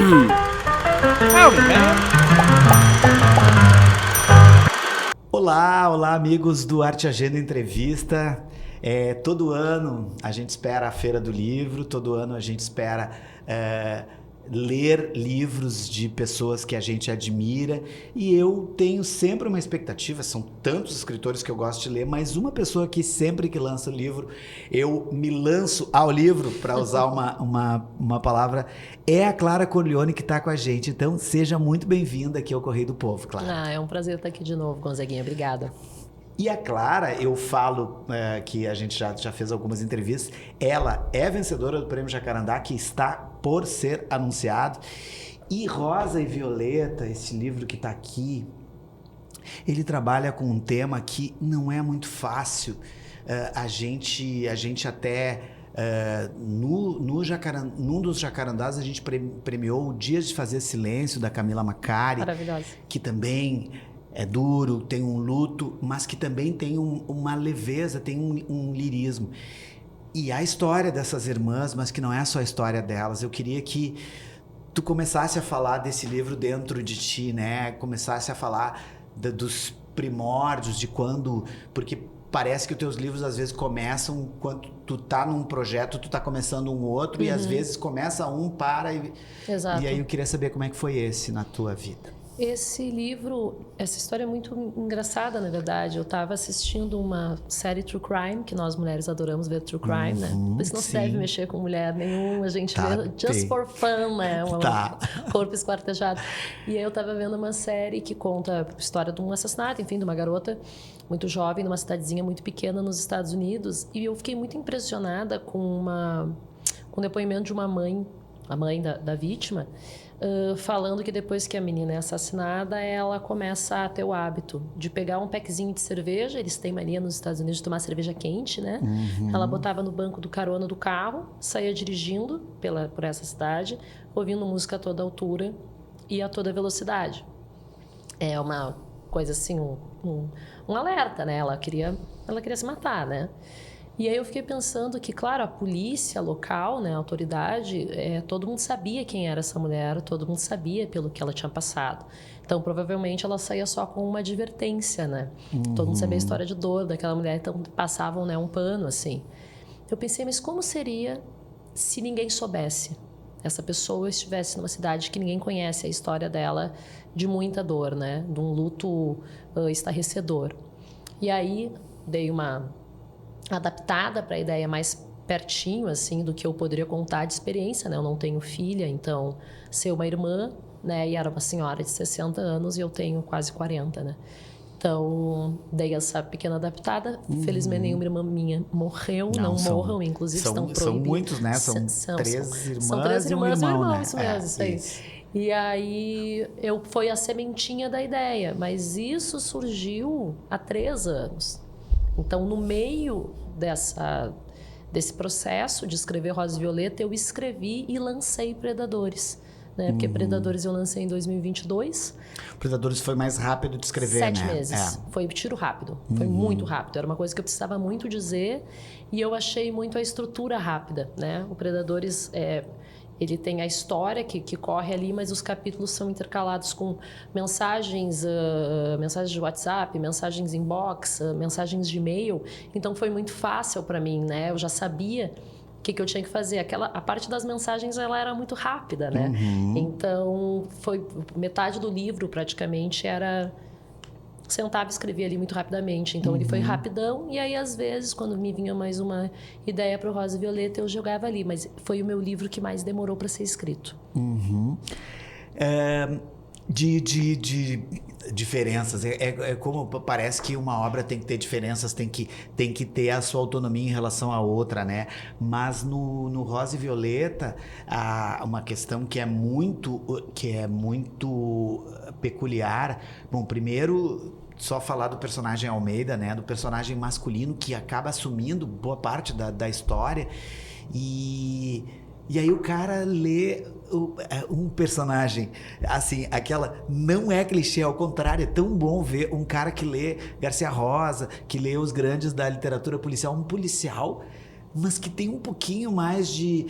Howdy, man. Olá amigos do Arte Agenda Entrevista. Todo ano a gente espera a Feira do Livro, todo ano a gente espera ler livros de pessoas que a gente admira, e eu tenho sempre uma expectativa, são tantos escritores que eu gosto de ler, mas uma pessoa que sempre que lança o livro, eu me lanço ao livro, para usar uma palavra, é a Clara Corleone, que está com a gente. Então seja muito bem-vinda aqui ao Correio do Povo, Clara. É um prazer estar aqui de novo, Gonzaguinha, obrigada. E a Clara, eu falo que a gente já fez algumas entrevistas, ela é vencedora do Prêmio Jacarandá, que está por ser anunciado. E Rosa e Violeta, esse livro que está aqui, ele trabalha com um tema que não é muito fácil. A gente até... num dos jacarandás a gente premiou o Dias de Fazer Silêncio, da Camila Macari. Maravilhosa. Que também... é duro, tem um luto, mas que também tem uma leveza, tem um lirismo. E a história dessas irmãs, mas que não é só a história delas. Eu queria que tu começasse a falar desse livro dentro de ti, né? Começasse a falar dos primórdios, de quando... Porque parece que os teus livros às vezes começam quando tu tá num projeto, tu tá começando um outro, e às vezes começa um, para... Exato. E aí eu queria saber como é que foi esse na tua vida. Esse livro, essa história é muito engraçada, na verdade. Eu estava assistindo uma série True Crime, que nós mulheres adoramos ver True Crime, né? Por isso não se deve mexer com mulher nenhuma, a gente vê just for fun, né? Corpo esquartejado. E aí eu estava vendo uma série que conta a história de um assassinato, enfim, de uma garota muito jovem, numa cidadezinha muito pequena nos Estados Unidos. E eu fiquei muito impressionada com o depoimento de uma mãe, a mãe da vítima, falando que depois que a menina é assassinada, ela começa a ter o hábito de pegar um packzinho de cerveja. Eles têm mania nos Estados Unidos de tomar cerveja quente, né? Ela botava no banco do carona do carro, saía dirigindo por essa cidade, ouvindo música a toda altura e a toda velocidade. É uma coisa assim, um alerta, né? Ela queria se matar, né? E aí eu fiquei pensando que, claro, a polícia local, né, a autoridade, todo mundo sabia quem era essa mulher, todo mundo sabia pelo que ela tinha passado. Então, provavelmente, ela saía só com uma advertência, né? Todo mundo sabia a história de dor daquela mulher, então passavam, né, um pano, assim. Eu pensei, mas como seria se ninguém soubesse? Essa pessoa estivesse numa cidade que ninguém conhece a história dela, de muita dor, né? De um luto estarrecedor. E aí, dei uma adaptada para a ideia mais pertinho, assim, do que eu poderia contar de experiência, né? Eu não tenho filha, então ser uma irmã, né? E era uma senhora de 60 anos e eu tenho quase 40, né? Então, dei essa pequena adaptada. Felizmente, nenhuma irmã minha morreu, não morram, inclusive estão proibidos. São muitos, né? São três irmãs, são três irmãs e um irmão, né? isso mesmo, isso aí. E aí, foi a sementinha da ideia, mas isso surgiu há 3 anos. Então, no meio desse processo de escrever Rosa e Violeta, eu escrevi e lancei Predadores. Né? Porque Predadores eu lancei em 2022. Predadores foi mais rápido de escrever, 7 né? meses. Foi tiro rápido. Foi muito rápido. Era uma coisa que eu precisava muito dizer e eu achei muito a estrutura rápida. Né? O Predadores... ele tem a história que corre ali, mas os capítulos são intercalados com mensagens de WhatsApp, mensagens inbox, mensagens de e-mail. Então, foi muito fácil para mim, né? Eu já sabia o que eu tinha que fazer. A parte das mensagens, ela era muito rápida, né? Então, foi metade do livro, praticamente, era... sentava e escrevia ali muito rapidamente. Então, ele foi rapidão. E aí, às vezes, quando me vinha mais uma ideia para o Rosa e Violeta, eu jogava ali. Mas foi o meu livro que mais demorou para ser escrito. De diferenças. Como parece que uma obra tem que ter diferenças, tem que ter a sua autonomia em relação à outra, né? Mas no Rosa e Violeta, uma questão que é muito peculiar. Bom, primeiro, só falar do personagem Almeida, né? Do personagem masculino que acaba assumindo boa parte da história. E aí o cara lê um personagem, assim, aquela não é clichê, ao contrário, é tão bom ver um cara que lê Garcia Rosa, que lê os grandes da literatura policial, um policial mas que tem um pouquinho mais de...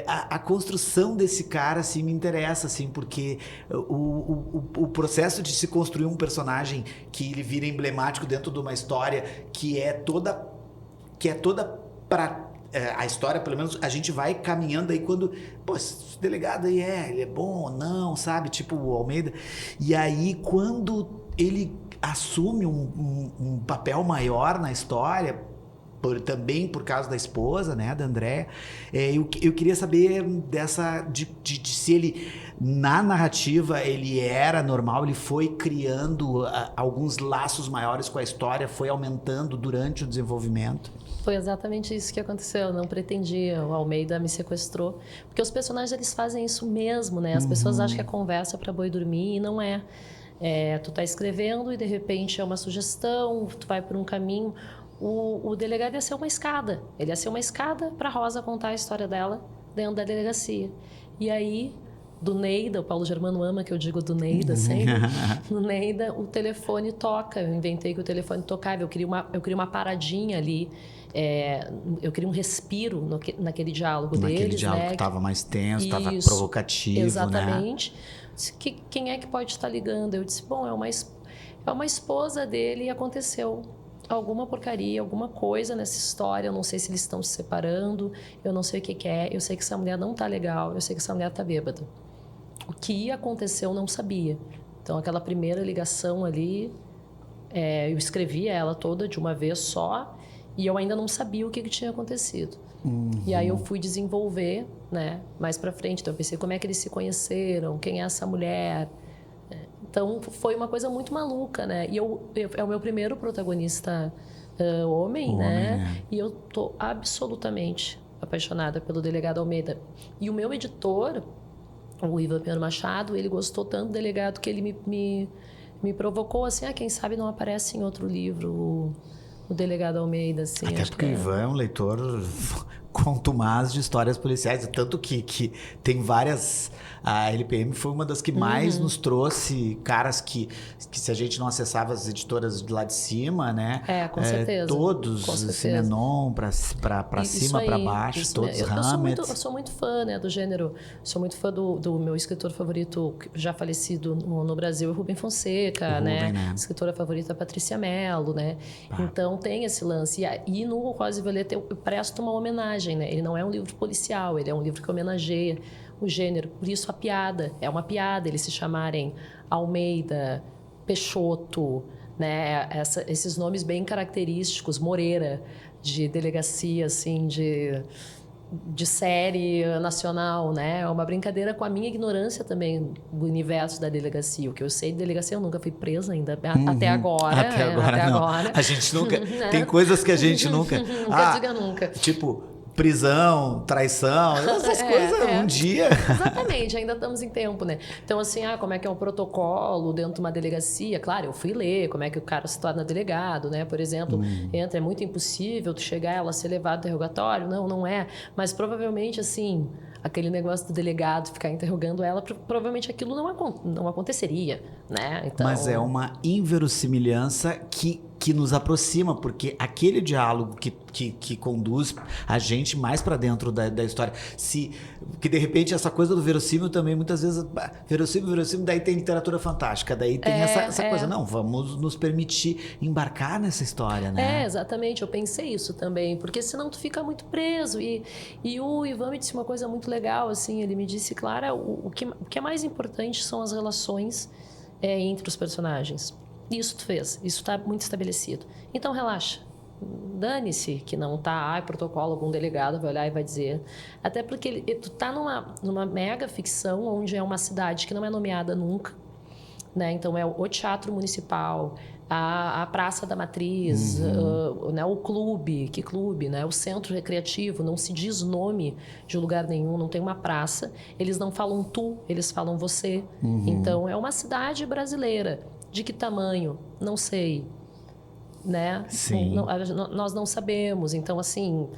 a construção desse cara, assim, me interessa, assim, porque o processo de se construir um personagem que ele vira emblemático dentro de uma história que é toda para... a história, pelo menos, a gente vai caminhando aí quando... Pô, esse delegado aí ele é bom ou não, sabe? Tipo o Almeida. E aí, quando ele assume um papel maior na história, também por causa da esposa, né, da Andréa, eu queria saber de se ele, na narrativa, ele era normal, ele foi criando alguns laços maiores com a história, foi aumentando durante o desenvolvimento. Foi exatamente isso que aconteceu. Eu não pretendia, o Almeida me sequestrou. Porque os personagens, eles fazem isso mesmo, né? As pessoas acham que é conversa para boi dormir e não é. Tu tá escrevendo e de repente é uma sugestão, tu vai por um caminho. O delegado ia ser uma escada. Ele ia ser uma escada para Rosa contar a história dela dentro da delegacia. E aí, do Neida, o Paulo Germano ama que eu digo do Neida sempre. No Neida, o telefone toca. Eu inventei que o telefone tocava. Eu queria uma paradinha ali. Eu queria um respiro naquele diálogo deles. Naquele diálogo, né? Que estava mais tenso, estava provocativo, exatamente. Né? Quem é que pode estar ligando? Eu disse, bom, é uma esposa dele e aconteceu alguma porcaria, alguma coisa nessa história. Eu não sei se eles estão se separando, eu não sei o que é. Eu sei que essa mulher não tá legal, eu sei que essa mulher tá bêbada. O que aconteceu eu não sabia. Então, aquela primeira ligação ali, eu escrevi ela toda de uma vez só e eu ainda não sabia o que tinha acontecido. E aí eu fui desenvolver, né, mais pra frente. Então eu pensei, como é que eles se conheceram? Quem é essa mulher? Então foi uma coisa muito maluca, né? E é o meu primeiro protagonista homem, né? E eu tô absolutamente apaixonada pelo delegado Almeida. E o meu editor, o Ivan Pinheiro Machado, ele gostou tanto do delegado que ele me provocou assim, quem sabe não aparece em outro livro o delegado Almeida, assim. Até porque o Ivan é um leitor contumaz de histórias policiais, tanto que tem várias... A LPM foi uma das que mais nos trouxe caras que se a gente não acessava as editoras de lá de cima, né? Com certeza. Todos, Simenon, pra cima, pra baixo, todos Hammett. Eu sou muito fã, né, do gênero. Sou muito fã do meu escritor favorito, já falecido no Brasil, Rubem Fonseca, né? Escritora favorita, Patrícia Mello, né? Então tem esse lance. E no Rosa e Violeta eu presto uma homenagem, né? Ele não é um livro policial, ele é um livro que homenageia o gênero. Por isso a piada, é uma piada eles se chamarem Almeida, Peixoto, né? Esses nomes bem característicos, Moreira, de delegacia, assim, de série nacional, né? É uma brincadeira com a minha ignorância também do universo da delegacia. O que eu sei de delegacia, eu nunca fui presa ainda, até agora. Até agora. A gente nunca... Tem coisas que a gente nunca... Nunca diga nunca. Tipo... prisão, traição, essas coisas um dia. Exatamente, ainda estamos em tempo, né? Então, assim, como é que é um protocolo dentro de uma delegacia? Claro, eu fui ler como é que o cara se torna delegado, né? Por exemplo, é muito impossível tu chegar ela ser levado ao interrogatório. Não é. Mas provavelmente, assim, aquele negócio do delegado ficar interrogando ela, provavelmente aquilo não aconteceria, né? Então... Mas é uma inverossimilhança que nos aproxima, porque aquele diálogo que conduz a gente mais para dentro da história. Que de repente essa coisa do verossímil também, muitas vezes, verossímil, daí tem literatura fantástica, daí tem essa coisa, não, vamos nos permitir embarcar nessa história, né? Exatamente, eu pensei isso também, porque senão tu fica muito preso. E o Ivan me disse uma coisa muito legal, assim, ele me disse, Clara, o que é mais importante são as relações entre os personagens. Isso tu fez, isso está muito estabelecido. Então relaxa, dane-se que não tá protocolo, algum delegado vai olhar e vai dizer. Até porque tu tá numa mega ficção onde é uma cidade que não é nomeada nunca, né? Então é o Teatro Municipal, a Praça da Matriz, né? O clube, né? O Centro Recreativo, não se diz nome de lugar nenhum, não tem uma praça. Eles não falam tu, eles falam você. Então é uma cidade brasileira. De que tamanho? Não sei, né? Sim. Nós não sabemos. Então, assim,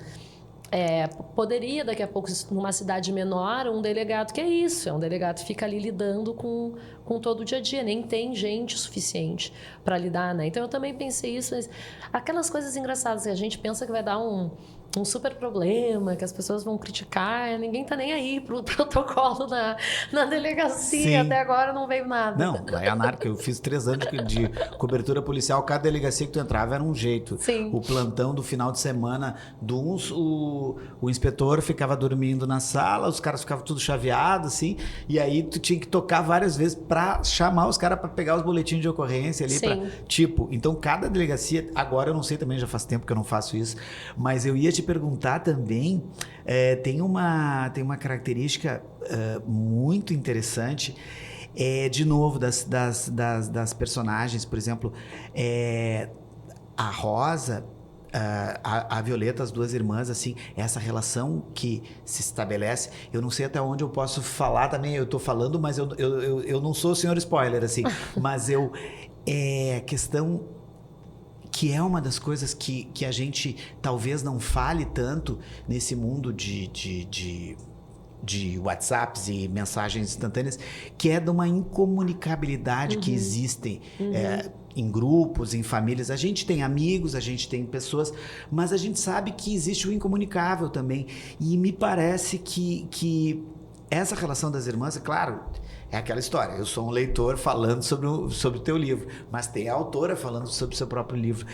poderia daqui a pouco, numa cidade menor, um delegado que é isso, um delegado que fica ali lidando com todo o dia a dia, nem tem gente suficiente para lidar, né? Então, eu também pensei isso, mas aquelas coisas engraçadas que a gente pensa que vai dar um super problema, que as pessoas vão criticar, ninguém tá nem aí pro protocolo na delegacia, Sim. até agora não veio nada. Não, lá é anárquico. Eu fiz 3 anos de cobertura policial, cada delegacia que tu entrava era um jeito. Sim. O plantão do final de semana, o inspetor ficava dormindo na sala, os caras ficavam tudo chaveados, assim, e aí tu tinha que tocar várias vezes pra chamar os caras pra pegar os boletins de ocorrência ali, pra, tipo, então cada delegacia, agora eu não sei também, já faz tempo que eu não faço isso, mas eu ia te perguntar também, tem uma característica muito interessante, de novo, das personagens, por exemplo, a Rosa, a Violeta, as duas irmãs, assim, essa relação que se estabelece, eu não sei até onde eu posso falar também, eu tô falando, mas eu não sou o senhor spoiler, assim, mas questão que é uma das coisas que a gente talvez não fale tanto nesse mundo de WhatsApps e mensagens instantâneas, que é de uma incomunicabilidade que existem em grupos, em famílias. A gente tem amigos, a gente tem pessoas, mas a gente sabe que existe o incomunicável também. E me parece que essa relação das irmãs, é claro, é aquela história. Eu sou um leitor falando sobre o teu livro, mas tem a autora falando sobre o seu próprio livro.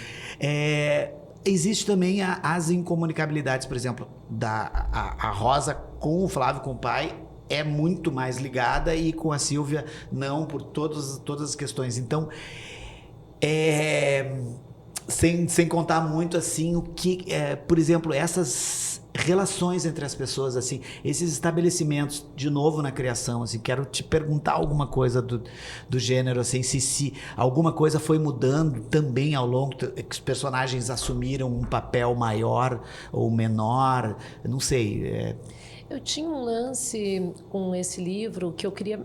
Existe também as incomunicabilidades, por exemplo, a Rosa com o Flávio, com o pai, é muito mais ligada, e com a Silvia não, por todas as questões. Então, sem contar muito assim o que, por exemplo, essas relações entre as pessoas, assim, esses estabelecimentos, de novo na criação, assim, quero te perguntar alguma coisa do gênero, assim, se alguma coisa foi mudando também ao longo, que os personagens assumiram um papel maior ou menor, não sei. Eu tinha um lance com esse livro que eu queria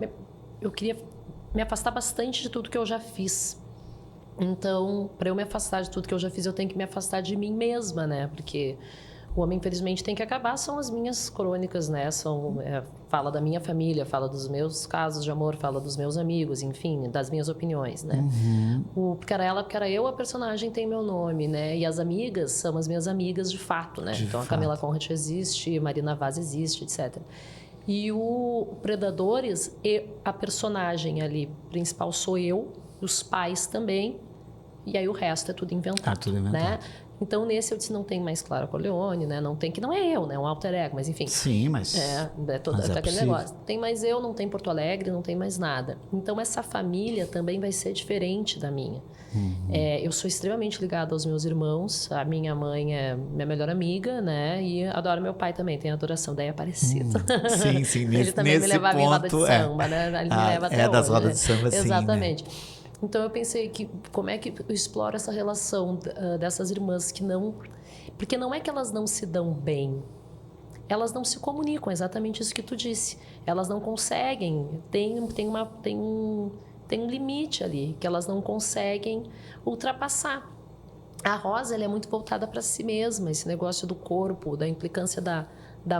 me afastar bastante de tudo que eu já fiz. Então, para eu me afastar de tudo que eu já fiz, eu tenho que me afastar de mim mesma, né? Porque o Homem, infelizmente, tem que acabar, são as minhas crônicas, né? Fala da minha família, fala dos meus casos de amor, fala dos meus amigos, enfim, das minhas opiniões, né? Porque era ela, porque era eu, a personagem tem meu nome, né? E as amigas são as minhas amigas de fato, né? Então, a Camila Conrad existe, Marina Vaz existe, etc. E o Predadores, a personagem ali principal sou eu, os pais também, e aí o resto é tudo inventado, tudo inventado. né? Então, nesse eu disse, não tem mais Clara Corleone, né? Não tem, que não é eu, né? É um alter ego, mas enfim. Sim, mas... Todo aquele negócio. Tem mais eu, não tem Porto Alegre, não tem mais nada. Então, essa família também vai ser diferente da minha. Eu sou extremamente ligada aos meus irmãos. A minha mãe é minha melhor amiga, né? E adoro meu pai também, tem adoração. Daí é parecido. Sim, Ele também me leva a vir roda de samba, né? Ele me leva até hoje. Das rodas de samba, sim. Exatamente. Né? Então, eu pensei que como é que eu exploro essa relação dessas irmãs que não... Porque não é que elas não se dão bem. Elas não se comunicam, exatamente isso que tu disse. Elas não conseguem. Tem um limite ali que elas não conseguem ultrapassar. A Rosa, ela é muito voltada para si mesma. Esse negócio do corpo, da implicância da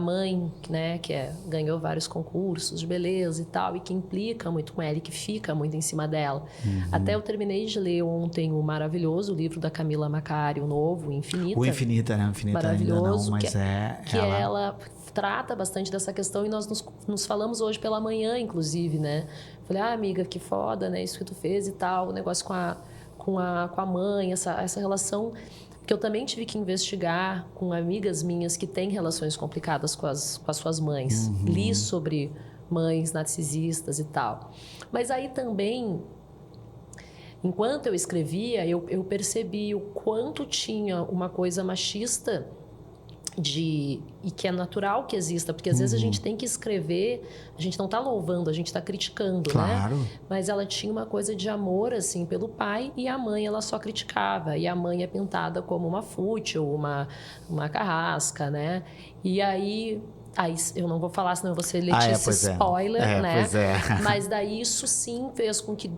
mãe, né, que ganhou vários concursos de beleza e tal, e que implica muito com ela e que fica muito em cima dela. Até eu terminei de ler ontem o maravilhoso livro da Camila Macari, o novo, Infinita. O Infinita, né? Infinita maravilhoso, ainda não, mas ela trata bastante dessa questão, e nós nos falamos hoje pela manhã, inclusive, né? Falei, amiga, que foda, né? Isso que tu fez e tal, o negócio com a mãe, essa relação... que eu também tive que investigar com amigas minhas que têm relações complicadas com as suas mães. Li sobre mães narcisistas e tal. Mas aí também, enquanto eu escrevia, eu percebi o quanto tinha uma coisa machista e que é natural que exista, porque às vezes a gente tem que escrever, a gente não está louvando, a gente está criticando, claro, né? Mas ela tinha uma coisa de amor, assim, pelo pai, e a mãe, ela só criticava, e a mãe é pintada como uma fútil, uma carrasca, né? E aí eu não vou falar, senão eu vou ser Letícia spoiler, né? Pois é. Mas daí isso sim fez com que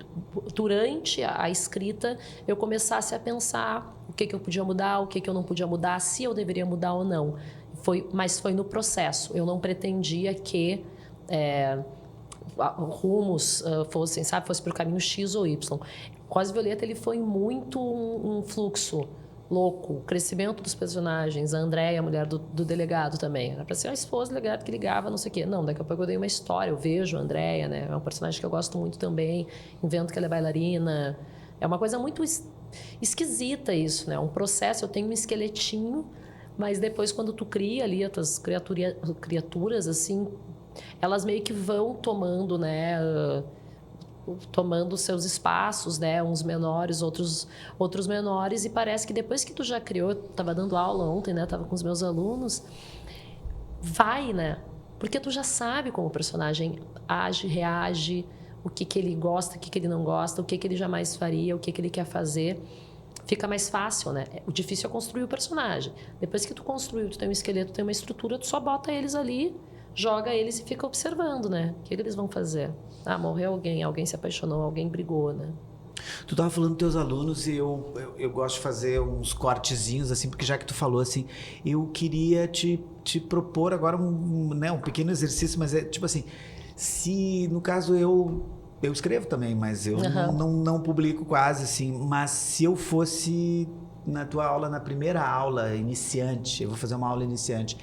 durante a escrita eu começasse a pensar o que eu podia mudar, o que eu não podia mudar, se eu deveria mudar ou não. Mas foi no processo. Eu não pretendia que rumos fosse para o caminho X ou Y. Rosa e Violeta, ele foi muito um fluxo louco, o crescimento dos personagens, a Andréia, a mulher do delegado também. Era pra ser a esposa do delegado que ligava, não sei o quê. Não, daqui a pouco eu dei uma história, eu vejo a Andréia, né? É um personagem que eu gosto muito também, invento que ela é bailarina. É uma coisa muito esquisita isso, né? Um processo, eu tenho um esqueletinho, mas depois quando tu cria ali as tuas criaturas, assim, elas meio que vão tomando, né? Tomando seus espaços, né? Uns menores, outros menores, e parece que depois que tu já criou, eu tava dando aula ontem, né? Tava com os meus alunos, vai, né? Porque tu já sabe como o personagem age, reage, o que ele gosta, o que ele não gosta, o que ele jamais faria, o que ele quer fazer. Fica mais fácil, né? O difícil é construir o personagem. Depois que tu construiu, tu tem um esqueleto, tem uma estrutura, tu só bota eles ali, joga eles e fica observando, né? O que eles vão fazer? Ah, morreu alguém se apaixonou, alguém brigou, né? Tu tava falando dos teus alunos e eu gosto de fazer uns cortezinhos, assim, porque já que tu falou, assim, eu queria te propor agora um pequeno exercício, mas é tipo assim, se no caso eu escrevo também, mas eu não publico quase, assim, mas se eu fosse na tua aula, na primeira aula iniciante, eu vou fazer uma aula iniciante,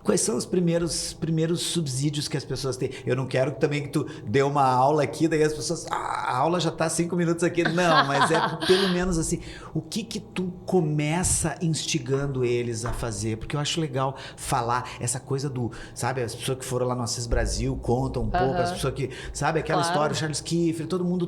quais são os primeiros subsídios que as pessoas têm? Eu não quero também que tu dê uma aula aqui, daí as pessoas... a aula já tá 5 minutos aqui. Não, mas é pelo menos assim... O que tu começa instigando eles a fazer? Porque eu acho legal falar essa coisa do... Sabe, as pessoas que foram lá no Assis Brasil contam um pouco, as pessoas que... Sabe, aquela história, Charles Kiefer, todo mundo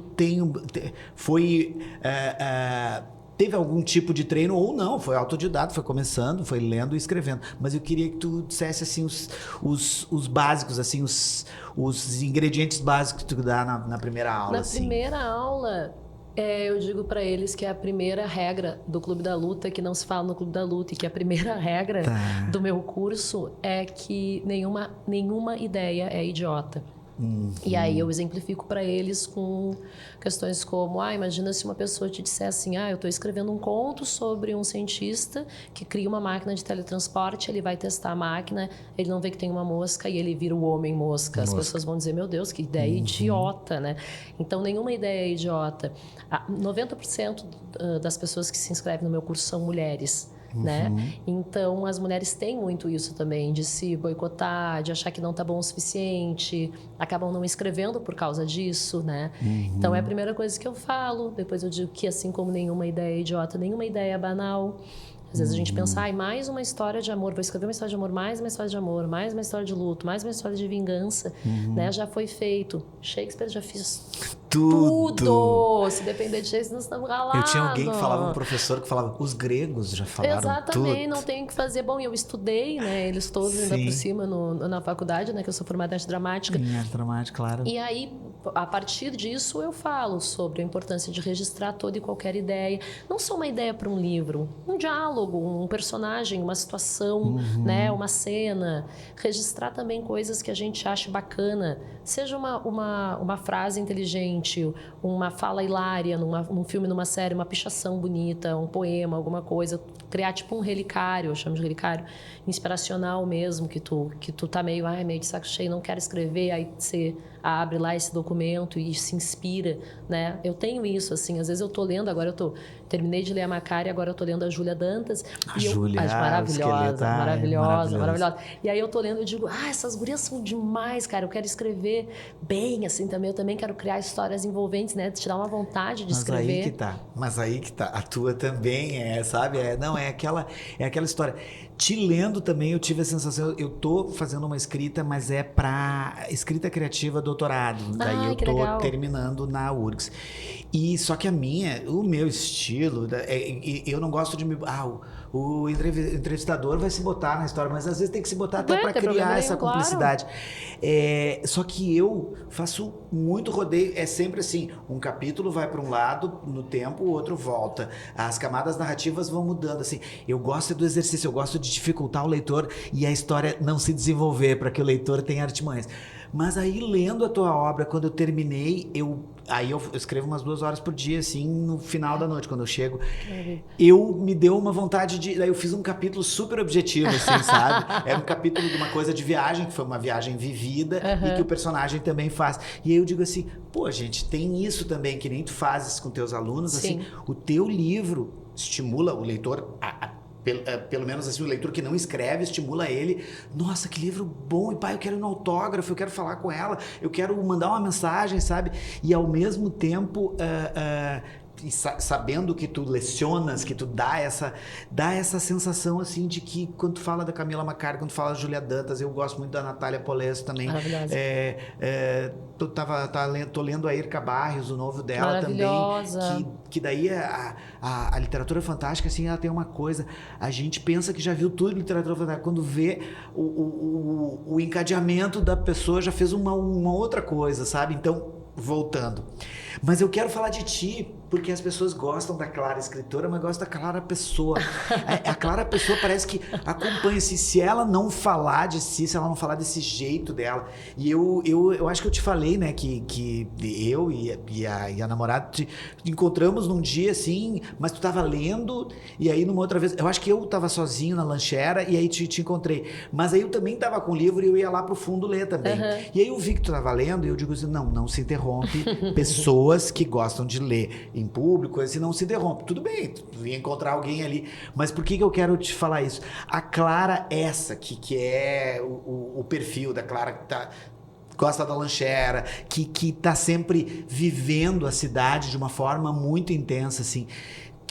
teve algum tipo de treino ou não, foi autodidata, foi começando, foi lendo e escrevendo. Mas eu queria que tu dissesse assim os básicos, assim, os ingredientes básicos que tu dá na primeira aula. Na primeira aula, eu digo para eles que a primeira regra do Clube da Luta, que não se fala no Clube da Luta, e que a primeira regra do meu curso é que nenhuma ideia é idiota. E aí eu exemplifico para eles com questões como, imagina se uma pessoa te disser assim, eu estou escrevendo um conto sobre um cientista que cria uma máquina de teletransporte, ele vai testar a máquina, ele não vê que tem uma mosca e ele vira o homem mosca. As pessoas vão dizer, meu Deus, que ideia idiota, né? Então, nenhuma ideia é idiota. 90% das pessoas que se inscrevem no meu curso são mulheres. Né? Então as mulheres têm muito isso também, de se boicotar, de achar que não tá bom o suficiente, acabam não escrevendo por causa disso, né? Então é a primeira coisa que eu falo. Depois eu digo que, assim como nenhuma ideia é idiota, nenhuma ideia é banal. Às vezes a gente pensa, mais uma história de amor, vou escrever uma história de amor, mais uma história de amor, mais uma história de luto, mais uma história de vingança, né? Já foi feito. Shakespeare já fez tudo. Se depender de Shakespeare, nós estamos ralados. Eu tinha alguém que falava, um professor que falava, os gregos já falaram Exatamente, tudo. não tem o que fazer. Bom, eu estudei, né? Eles todos ainda por cima na faculdade, né? Que eu sou formada em arte dramática. Em arte dramática, claro. E aí, a partir disso, eu falo sobre a importância de registrar toda e qualquer ideia. Não só uma ideia para um livro, um diálogo, um personagem, uma situação, né? Uma cena. Registrar também coisas que a gente acha bacana. Seja uma frase inteligente, uma fala hilária num filme, numa série, uma pichação bonita, um poema, alguma coisa. Criar tipo um relicário, eu chamo de relicário, inspiracional mesmo, que tu tá meio de saco cheio, não quero escrever, aí você abre lá esse documento e se inspira, né? Eu tenho isso, assim, às vezes eu tô lendo, terminei de ler a Macari, agora eu tô lendo a Júlia Dantas. Maravilhosa. E aí eu tô lendo e digo, essas gurias são demais, cara, eu quero escrever bem, assim, também. Eu também quero criar histórias envolventes, né? Te dar uma vontade de escrever. Mas aí que tá. A tua também sabe? É aquela história. Te lendo também, eu tive a sensação, eu tô fazendo uma escrita, mas é pra escrita criativa doutorado. Daí eu tô legal. terminando na URGS. E só que o meu estilo, eu não gosto de me... o entrevistador vai se botar na história, mas às vezes tem que se botar até para criar essa cumplicidade. Claro. Só que eu faço muito rodeio, é sempre assim, um capítulo vai para um lado no tempo, o outro volta. As camadas narrativas vão mudando, assim. Eu gosto do exercício, eu gosto de dificultar o leitor e a história não se desenvolver para que o leitor tenha artimanhas. Mas aí, lendo a tua obra, quando eu terminei, aí eu escrevo umas 2 horas por dia, assim, no final da noite, quando eu chego. Me deu uma vontade de... Daí eu fiz um capítulo super objetivo, assim, sabe? Era um capítulo de uma coisa de viagem, que foi uma viagem vivida, e que o personagem também faz. E aí eu digo assim, pô, gente, tem isso também, que nem tu fazes com teus alunos, assim, o teu livro estimula o leitor pelo menos assim, o leitor que não escreve, estimula ele. Nossa, que livro bom, e pai, eu quero ir no autógrafo, eu quero falar com ela, eu quero mandar uma mensagem, sabe? E ao mesmo tempo, sabendo que tu lecionas, que tu dá essa sensação assim de que quando tu fala da Camila McCarthy, quando tu fala da Julia Dantas, eu gosto muito da Natália Polesso também. Maravilhosa. Tô lendo a Irka Barrios, o novo dela também, que daí a literatura fantástica, assim, ela tem uma coisa, a gente pensa que já viu tudo de literatura fantástica, quando vê o encadeamento da pessoa já fez uma outra coisa, sabe? Então, voltando. Mas eu quero falar de ti, porque as pessoas gostam da Clara escritora, mas gostam da Clara pessoa. A Clara pessoa parece que acompanha-se. Se ela não falar de si, se ela não falar desse jeito dela. E eu acho que eu te falei, né, que eu e a namorada te encontramos num dia assim, mas tu tava lendo, e aí numa outra vez, eu acho que eu tava sozinho na lanchera, e aí te encontrei. Mas aí eu também tava com o livro e eu ia lá pro fundo ler também. E aí eu vi que tu tava lendo, e eu digo assim, não se interrompe. Pessoas que gostam de ler em público, assim, não se interrompe. Tudo bem, tu ia encontrar alguém ali, mas por que eu quero te falar isso? A Clara, que é o perfil da Clara, que gosta da lanchera, que tá sempre vivendo a cidade de uma forma muito intensa, assim.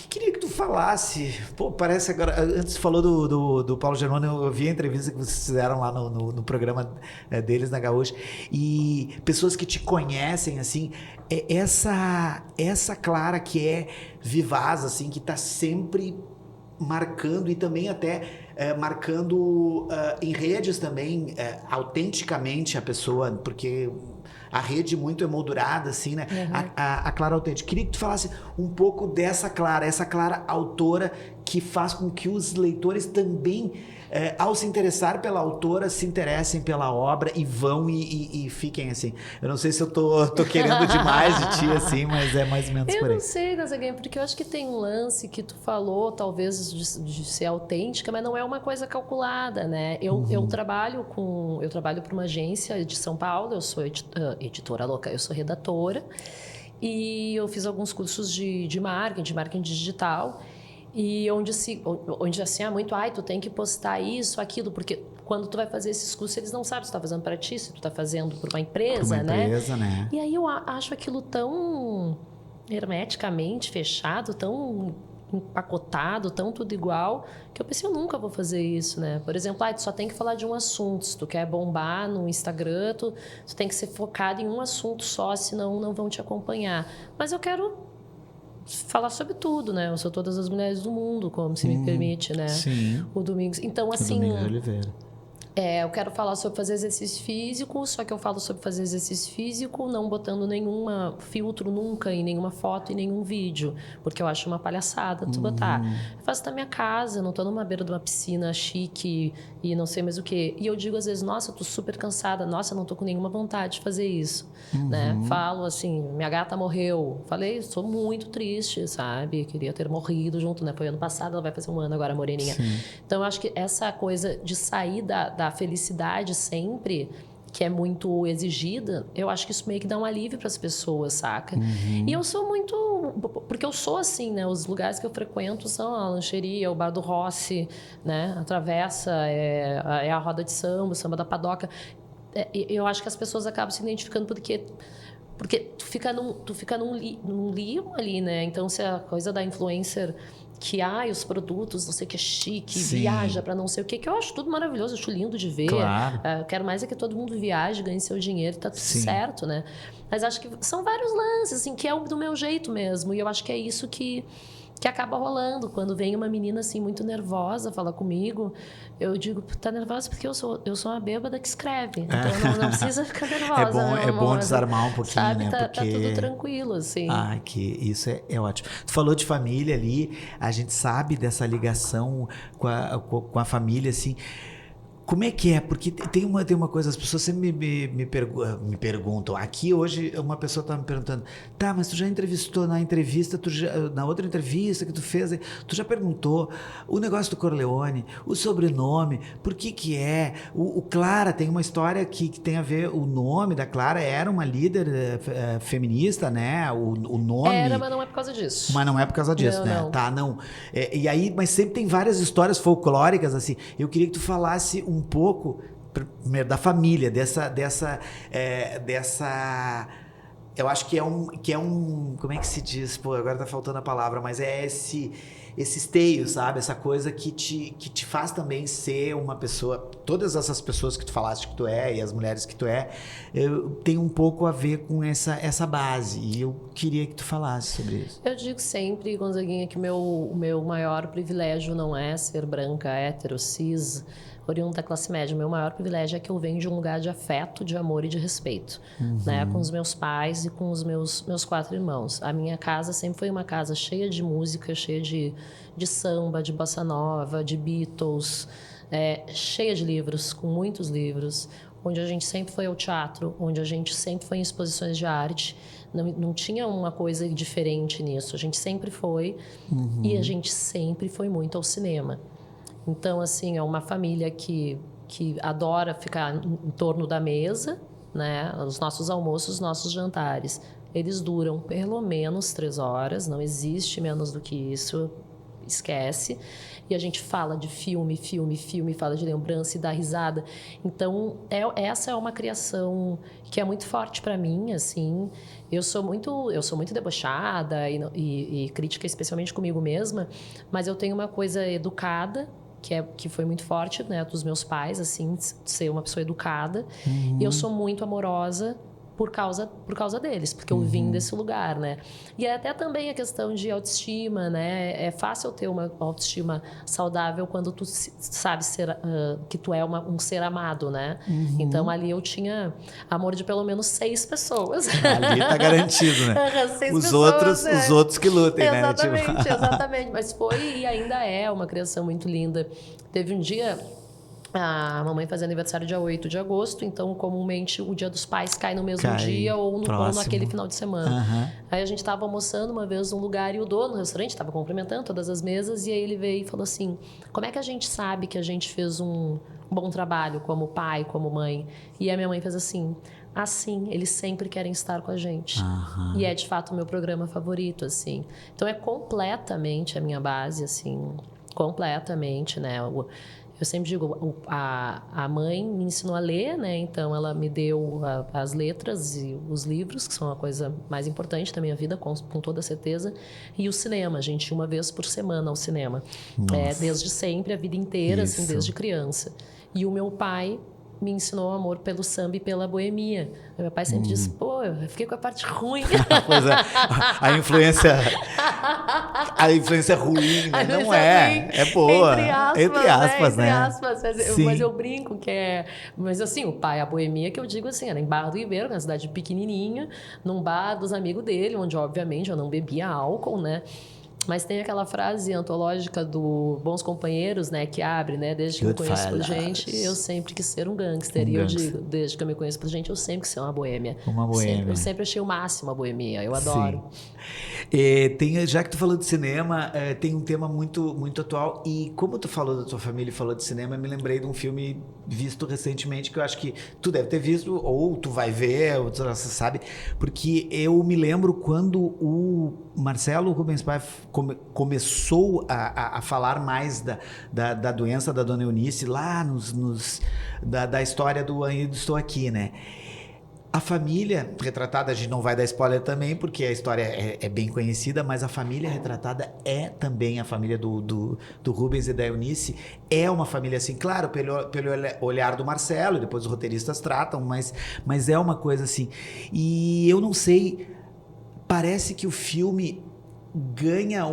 Queria que tu falasse, pô, parece agora, antes tu falou do Paulo Germano, eu vi a entrevista que vocês fizeram lá no programa deles na Gaúcha, e pessoas que te conhecem, assim, essa Clara que é vivaz, assim, que tá sempre marcando, e também até marcando em redes também, autenticamente a pessoa, porque a rede muito emoldurada, assim, né? A Clara autêntica. Queria que tu falasse um pouco dessa Clara, essa Clara autora que faz com que os leitores também, ao se interessar pela autora, se interessem pela obra e vão e fiquem assim. Eu não sei se eu tô querendo demais de ti, assim, mas é mais ou menos por aí. Eu não sei, Nazaguinha, porque eu acho que tem um lance que tu falou, talvez, de ser autêntica, mas não é uma coisa calculada, né? Eu trabalho para uma agência de São Paulo, eu sou editora louca, eu sou redatora, e eu fiz alguns cursos de marketing digital, e onde assim, muito, tu tem que postar isso, aquilo, porque quando tu vai fazer esses cursos, eles não sabem se tu tá fazendo para ti, se tu tá fazendo por uma empresa, né? E aí eu acho aquilo tão hermeticamente fechado, tão empacotado, tão tudo igual, que eu pensei, eu nunca vou fazer isso, né? Por exemplo, tu só tem que falar de um assunto. Se tu quer bombar no Instagram, tu tem que ser focado em um assunto só, senão não vão te acompanhar. Mas eu quero falar sobre tudo, né? Eu sou todas as mulheres do mundo, como se me permite, né? Sim. O Domingos. Então, assim... O Domingos Oliveira. Eu quero falar sobre fazer exercício físico, só que eu falo sobre fazer exercício físico não botando nenhum filtro nunca em nenhuma foto e nenhum vídeo, porque eu acho uma palhaçada tu botar. Eu faço na minha casa, não tô numa beira de uma piscina chique e não sei mais o quê. E eu digo às vezes, nossa, eu tô super cansada, nossa, eu não tô com nenhuma vontade de fazer isso, né? Falo assim, minha gata morreu. Falei, sou muito triste, sabe? Queria ter morrido junto, né? Foi ano passado, ela vai fazer 1 ano agora, a moreninha. Sim. Então, eu acho que essa coisa de sair da felicidade sempre, que é muito exigida, eu acho que isso meio que dá um alívio para as pessoas, saca? E eu sou muito... Porque eu sou assim, né? Os lugares que eu frequento são a lancheria, o Bar do Rossi, né? A Travessa, é a roda de samba, o samba da padoca. Eu acho que as pessoas acabam se identificando porque tu fica num limo ali, né? Então, se a coisa da influencer... que os produtos, não sei o que, é chique, sim, viaja para não sei o que eu acho tudo maravilhoso, eu acho lindo de ver. Claro. Eu quero mais que todo mundo viaje, ganhe seu dinheiro, tá tudo certo, né? Mas acho que são vários lances, assim, que é do meu jeito mesmo. E eu acho que é isso que acaba rolando. Quando vem uma menina, assim, muito nervosa falar comigo, eu digo, tá nervosa porque eu sou uma bêbada que escreve. Então, não precisa ficar nervosa. É bom desarmar um pouquinho, sabe? né? Tá tudo tranquilo, assim. Que isso é ótimo. Tu falou de família ali, a gente sabe dessa ligação com a família, assim. Como é que é? Porque tem uma coisa, as pessoas sempre me perguntam. Aqui hoje uma pessoa estava me perguntando, tá, mas tu já entrevistou na entrevista, na outra entrevista que tu fez, tu já perguntou o negócio do Corleone, o sobrenome, por que é? O Clara tem uma história que tem a ver, o nome da Clara era uma líder feminista, né? O nome... Era, mas não é por causa disso. Mas não é por causa disso, não, né? Não. Tá, não. E aí, mas sempre tem várias histórias folclóricas, assim. Eu queria que tu falasse um pouco primeiro da família, dessa eu acho que é um, como é que se diz? Pô, agora tá faltando a palavra, mas é esse esteio, sabe? Essa coisa que te faz também ser uma pessoa. Todas essas pessoas que tu falaste que tu é e as mulheres que tu é, tem um pouco a ver com essa base. E eu queria que tu falasse sobre isso. Eu digo sempre, Gonzaguinha, que o meu maior privilégio não é ser branca, hétero, cis, oriundo da classe média. O meu maior privilégio é que eu venho de um lugar de afeto, de amor e de respeito, né? Com os meus pais e com os meus 4 irmãos. A minha casa sempre foi uma casa cheia de música, cheia de samba, de bossa nova, de Beatles, cheia de livros, com muitos livros, onde a gente sempre foi ao teatro, onde a gente sempre foi em exposições de arte. Não tinha uma coisa diferente nisso. A gente sempre foi e a gente sempre foi muito ao cinema. Então, assim, é uma família que adora ficar em torno da mesa, né? Os nossos almoços, os nossos jantares. Eles duram pelo menos 3 horas, não existe menos do que isso, esquece. E a gente fala de filme, fala de lembrança e dá risada. Então, essa é uma criação que é muito forte para mim, assim. Eu sou muito debochada e crítica, especialmente comigo mesma, mas eu tenho uma coisa educada, que foi muito forte, né, dos meus pais, assim, ser uma pessoa educada. E eu sou muito amorosa por causa deles, porque eu vim desse lugar, né? E é até também a questão de autoestima, né? É fácil ter uma autoestima saudável quando tu sabe que tu é um ser amado, né? Então, ali eu tinha amor de pelo menos 6 pessoas. Ali tá garantido, né? 6 os pessoas, os outros que lutem, exatamente, né? Tipo... Exatamente. Mas foi e ainda é uma criação muito linda. Teve um dia... A mamãe fazia aniversário dia 8 de agosto, então comumente o Dia dos Pais cai no mesmo dia ou naquele final de semana. Aí a gente estava almoçando uma vez num lugar e o dono do restaurante estava cumprimentando todas as mesas e aí ele veio e falou assim, como é que a gente sabe que a gente fez um bom trabalho como pai, como mãe? E a minha mãe fez assim, eles sempre querem estar com a gente. E é de fato o meu programa favorito, assim. Então é completamente a minha base, assim, completamente, né? Eu sempre digo, a mãe me ensinou a ler, né? Então, ela me deu as letras e os livros, que são a coisa mais importante da minha vida, com toda certeza. E o cinema, a gente ia uma vez por semana ao cinema. Desde sempre, a vida inteira, assim, desde criança. E o meu pai me ensinou o amor pelo samba e pela boemia. Meu pai sempre disse, pô, eu fiquei com a parte ruim. Pois é, a influência ruim, né? Não é, é boa. Entre aspas, né? Mas eu brinco que é... Mas assim, o pai, a boemia que eu digo assim, era em Barra do Ribeiro, na cidade pequenininha, num bar dos amigos dele, onde obviamente eu não bebia álcool, né? Mas tem aquela frase antológica do Bons Companheiros, né? Que abre, né? Desde que eu me conheço por gente, eu sempre quis ser um gangster. E eu digo, desde que eu me conheço por gente, eu sempre quis ser uma boêmia. Uma boêmia. Eu sempre achei o máximo a boemia. Eu adoro. Já que tu falou de cinema, tem um tema muito, muito atual. E como tu falou da tua família e falou de cinema, eu me lembrei de um filme visto recentemente que eu acho que tu deve ter visto, ou tu vai ver, ou tu sabe. Porque eu me lembro quando o Marcelo Rubens Paiva começou a falar mais da doença da Dona Eunice lá da história do Ainda Estou Aqui, né? A família retratada, a gente não vai dar spoiler também, porque a história é bem conhecida, mas a família retratada é também a família do Rubens e da Eunice. É uma família assim, claro, pelo olhar do Marcelo, depois os roteiristas tratam, mas é uma coisa assim. E eu não sei, parece que o filme ganha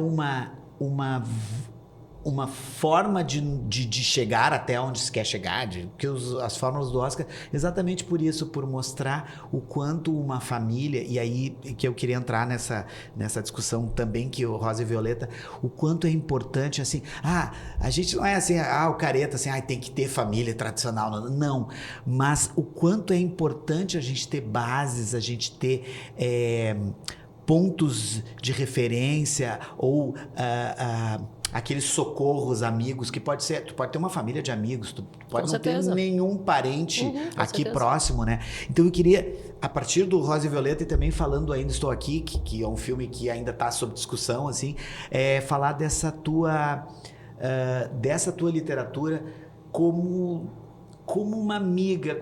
uma forma de chegar até onde se quer chegar, porque as fórmulas do Oscar, exatamente por isso, por mostrar o quanto uma família, e aí que eu queria entrar nessa discussão também, que o Rosa e Violeta, o quanto é importante, assim, a gente não é assim, o careta, assim, tem que ter família tradicional, não, mas o quanto é importante a gente ter bases, a gente ter pontos de referência ou aqueles socorros, amigos, que tu pode ter uma família de amigos, tu pode não ter nenhum parente aqui próximo, né? Então eu queria, a partir do Rosa e Violeta e também falando Ainda Estou Aqui, que é um filme que ainda está sob discussão, assim, falar dessa tua literatura como uma amiga,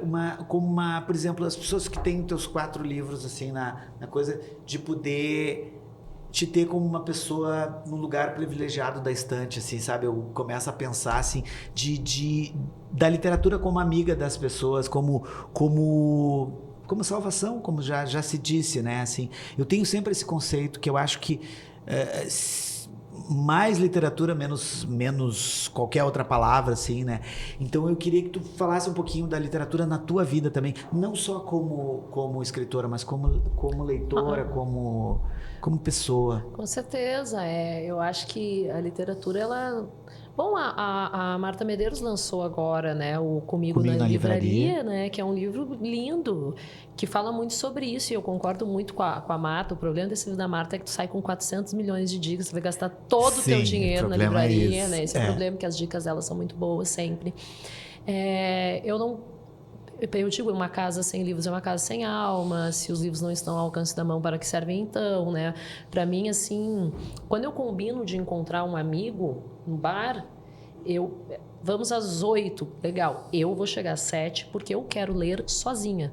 por exemplo, as pessoas que têm teus 4 livros, assim, na coisa de poder te ter como uma pessoa num lugar privilegiado da estante, assim, sabe? Eu começo a pensar, assim, da literatura como amiga das pessoas, como salvação, como já se disse, né? Assim, eu tenho sempre esse conceito que eu acho que mais literatura, menos qualquer outra palavra, assim, né? Então eu queria que tu falasse um pouquinho da literatura na tua vida também, não só como escritora, mas como leitora, como pessoa. Com certeza, eu acho que a literatura, ela... Bom, a Marta Medeiros lançou agora, né, o Comigo na Livraria, né, que é um livro lindo, que fala muito sobre isso, e eu concordo muito com a Marta. O problema desse livro da Marta é que tu sai com 400 milhões de dicas, você vai gastar todo o teu dinheiro na livraria, né? Esse é o problema, que as dicas delas são muito boas sempre. Eu digo, uma casa sem livros é uma casa sem alma. Se os livros não estão ao alcance da mão, para que servem então, né? Para mim, assim, quando eu combino de encontrar um amigo no bar, vamos às 8, legal. Eu vou chegar às 7 porque eu quero ler sozinha.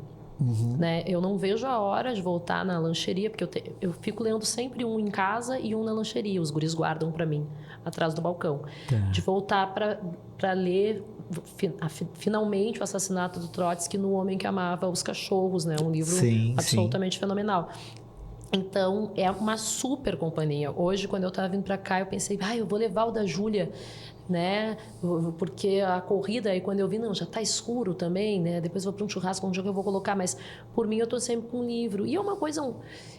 Né? Eu não vejo a hora de voltar na lancheria, porque eu fico lendo sempre um em casa e um na lancheria. Os guris guardam para mim, atrás do balcão. De voltar para ler finalmente o Assassinato do Trotsky no Homem que Amava os Cachorros, né? Um livro absolutamente fenomenal. Então, é uma super companhia. Hoje, quando eu estava vindo para cá, eu pensei, eu vou levar o da Júlia, né? Porque a corrida, aí quando eu vi, não, já está escuro também, né? Depois eu vou para um churrasco, onde eu vou colocar, mas por mim eu estou sempre com um livro. E é uma coisa,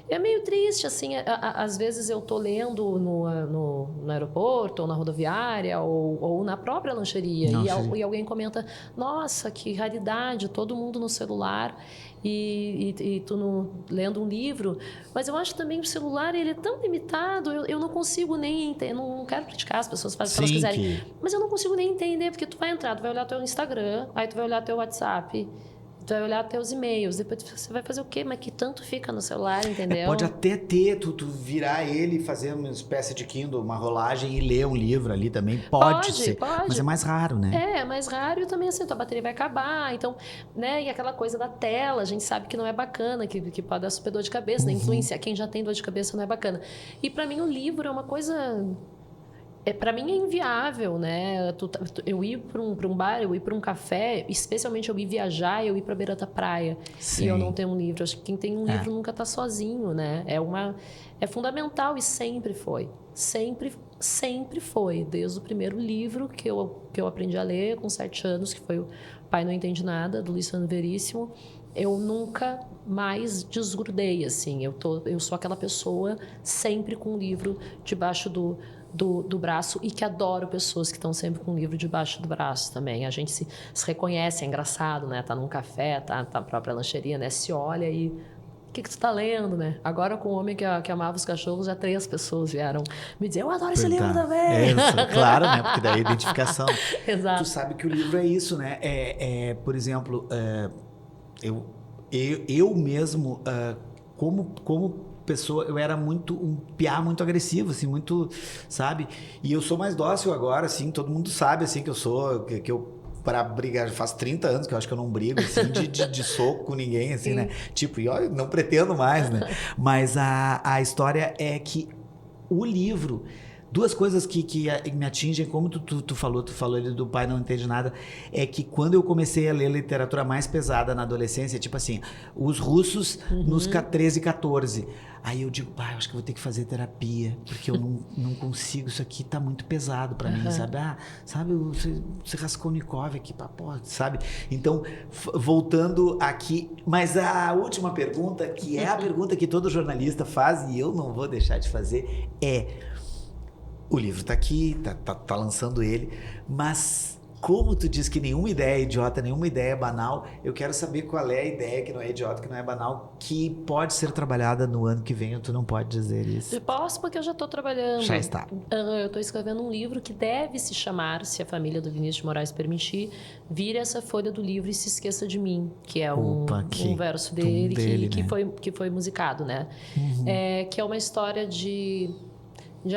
é meio triste, assim, às vezes eu estou lendo no aeroporto, ou na rodoviária, ou na própria lancheria, e alguém comenta, nossa, que raridade, todo mundo no celular e tu lendo um livro. Mas eu acho também que o celular, ele é tão limitado, eu não consigo nem entender, não quero criticar, as pessoas fazem o que elas quiserem, mas eu não consigo nem entender, porque tu vai entrar, tu vai olhar teu Instagram, aí tu vai olhar teu WhatsApp, tu vai olhar teus e-mails, depois você vai fazer o quê? Mas que tanto fica no celular, entendeu? Pode até ter, tu virar ele e fazer uma espécie de Kindle, uma rolagem e ler um livro ali também, pode ser, mas é mais raro, né? É mais raro, e também assim, tua bateria vai acabar, então, né, e aquela coisa da tela, a gente sabe que não é bacana, que pode dar super dor de cabeça, né? Influenciar quem já tem dor de cabeça não é bacana. E para mim o livro é uma coisa... para mim é inviável, né? Eu ir para um bar, eu ir para um café, especialmente eu ir viajar, eu ir para a beira da praia. E eu não tenho um livro. Acho que quem tem um livro nunca está sozinho, né? É fundamental, e sempre foi. Sempre foi. Desde o primeiro livro que eu aprendi a ler com 7 anos, que foi o Pai Não Entende Nada, do Luciano Veríssimo. Eu nunca mais desgrudei, assim. Eu sou aquela pessoa sempre com um livro debaixo do braço, e que adoro pessoas que estão sempre com um livro debaixo do braço também. A gente se reconhece, é engraçado, né? Tá num café, tá na própria lancheria, né? Se olha e... O que tu tá lendo, né? Agora, com o Homem que Amava os Cachorros, já 3 pessoas vieram me dizer, eu adoro esse livro também. Claro, né? Porque daí é identificação. Exato. Tu sabe que o livro é isso, né? Por exemplo, eu mesmo, como pessoa, eu era um piá muito agressivo, assim, muito, sabe? E eu sou mais dócil agora, assim, todo mundo sabe, assim, que eu sou, que eu, para brigar, faz 30 anos que eu acho que eu não brigo, assim, de soco com ninguém, assim, né? Tipo, e olha, não pretendo mais, né? Mas a história é que o livro Duas coisas que me atingem, como tu falou ali do Pai Não Entende Nada, é que quando eu comecei a ler literatura mais pesada na adolescência, tipo assim, os russos nos 13, 14, aí eu digo, eu acho que eu vou ter que fazer terapia, porque eu não consigo, isso aqui tá muito pesado pra mim, sabe? Sabe, você Raskolnikov aqui, porra, sabe? Então, voltando aqui, mas a última pergunta, que é a pergunta que todo jornalista faz, e eu não vou deixar de fazer, o livro tá aqui, tá lançando ele, mas como tu diz que nenhuma ideia é idiota, nenhuma ideia é banal, eu quero saber qual é a ideia que não é idiota, que não é banal, que pode ser trabalhada no ano que vem, ou tu não pode dizer isso? Eu posso, porque eu já estou trabalhando. Já está. Eu estou escrevendo um livro que deve se chamar, se a família do Vinícius de Moraes permitir, vire essa folha do livro e se esqueça de mim, que é um verso dele que foi musicado, né? Que é uma história de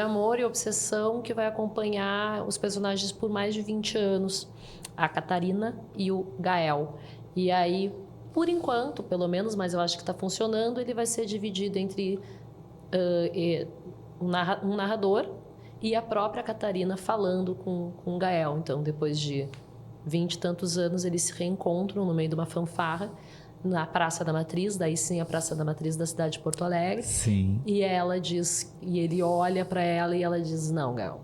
amor e obsessão que vai acompanhar os personagens por mais de 20 anos. A Catarina e o Gael. E aí, por enquanto, pelo menos, mas eu acho que está funcionando, ele vai ser dividido entre um narrador e a própria Catarina falando com o Gael. Então, depois de 20 e tantos anos, eles se reencontram no meio de uma fanfarra na Praça da Matriz, daí sim a Praça da Matriz da cidade de Porto Alegre. Sim. E ela diz, e ele olha para ela e ela diz, não, Gael.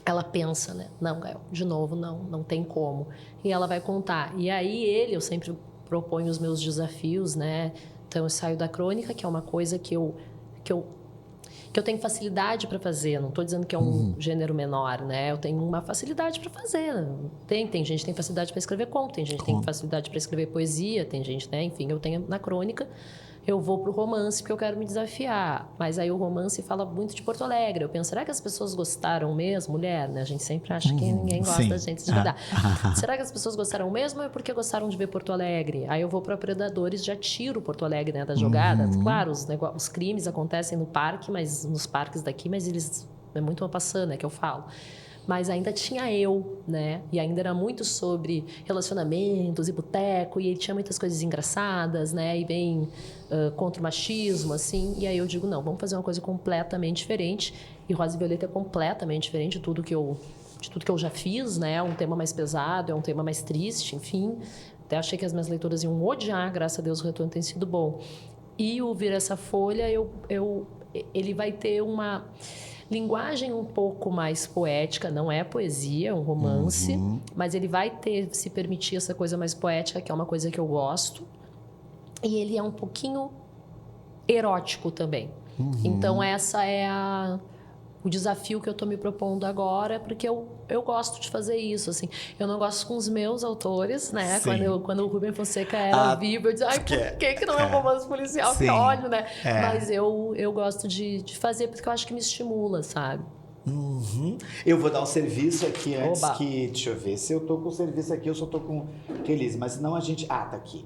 Ela pensa, né? Não, Gael, de novo, não tem como. E ela vai contar. E aí eu sempre proponho os meus desafios, né? Então eu saio da crônica, que é uma coisa que eu tenho facilidade para fazer. Não estou dizendo que é um gênero menor, né? Eu tenho uma facilidade para fazer. Tem gente que tem facilidade para escrever conto, tem gente que tem facilidade para escrever poesia, tem gente, né? Enfim, eu tenho na crônica. Eu vou pro romance porque eu quero me desafiar. Mas aí o romance fala muito de Porto Alegre. Eu penso, será que as pessoas gostaram mesmo? Mulher, né? A gente sempre acha que ninguém gosta da gente de verdade. Será que as pessoas gostaram mesmo ou é porque gostaram de ver Porto Alegre? Aí eu vou para Predadores, já tiro Porto Alegre, né, da jogada. Claro, os crimes acontecem no parque, mas nos parques daqui, mas eles... É muito uma passando, né, que eu falo. Mas ainda tinha eu, né? E ainda era muito sobre relacionamentos e boteco. E tinha muitas coisas engraçadas, né? E bem contra o machismo, assim. E aí eu digo, não, vamos fazer uma coisa completamente diferente. E Rosa e Violeta é completamente diferente de tudo que eu já fiz, né? É um tema mais pesado, é um tema mais triste, enfim. Até achei que as minhas leitoras iam odiar, graças a Deus o retorno tem sido bom. E o Vira Essa Folha, ele vai ter uma... linguagem um pouco mais poética, não é poesia, é um romance, mas ele vai se permitir essa coisa mais poética, que é uma coisa que eu gosto. E ele é um pouquinho erótico também. Então, essa é o desafio que eu estou me propondo agora, porque eu gosto de fazer isso, assim. Eu não gosto com os meus autores, né? Quando o Rubem Fonseca era vivo, eu dizia, ai, por que não é um romance policial? Que ódio, né? Mas eu gosto de fazer, porque eu acho que me estimula, sabe? Eu vou dar um serviço aqui antes que... Deixa eu ver. Se eu tô com o serviço aqui, eu só tô com release. Mas senão a gente... tá aqui.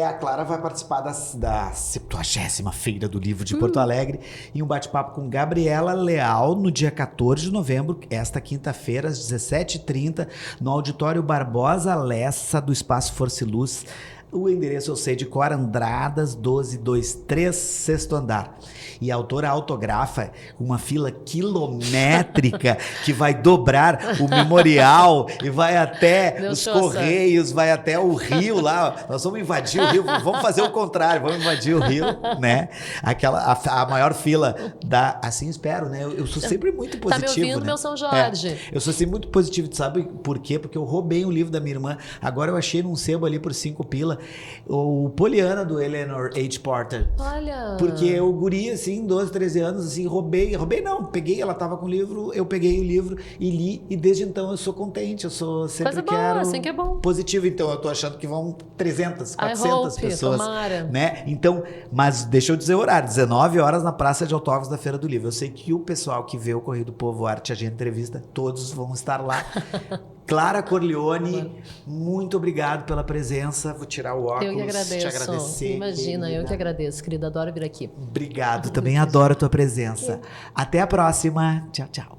A Clara vai participar da 70ª Feira do Livro de Porto Alegre em um bate-papo com Gabriela Leal no dia 14 de novembro, esta quinta-feira, às 17h30, no Auditório Barbosa Lessa, do Espaço Força e Luz. O endereço eu sei de cor, Andradas 1223, sexto andar. E a autora autografa uma fila quilométrica que vai dobrar o memorial e vai até os Correios, vai até o Rio lá. Nós vamos invadir o Rio, vamos fazer o contrário, vamos invadir o Rio, né? A maior fila da... Assim espero, né? Eu sou sempre muito positivo, tá me ouvindo, né? meu São Jorge? Eu sou sempre muito positivo, sabe por quê? Porque eu roubei um livro da minha irmã, agora eu achei num sebo ali por 5 pila, o Poliana, do Eleanor H. Porter. Olha! Porque eu guri, assim, 12, 13 anos, assim, roubei não, peguei, ela tava com o livro, eu peguei o livro e li, e desde então eu sou contente, eu sou sempre quero assim que é bom. Positivo, então eu tô achando que vão 300, 400 pessoas, tomara. né? Então, mas deixa eu dizer o horário, 19 horas na Praça de Autógrafos da Feira do Livro. Eu sei que o pessoal que vê o Correio do Povo Arte Agenda Entrevista, todos vão estar lá. Clara Corleone, muito obrigado pela presença. Vou tirar o óculos. Eu que agradeço. Te agradecer. Imagina, eu que agradeço, querida. Adoro vir aqui. Obrigado, também adoro a tua presença. Até a próxima. Tchau, tchau.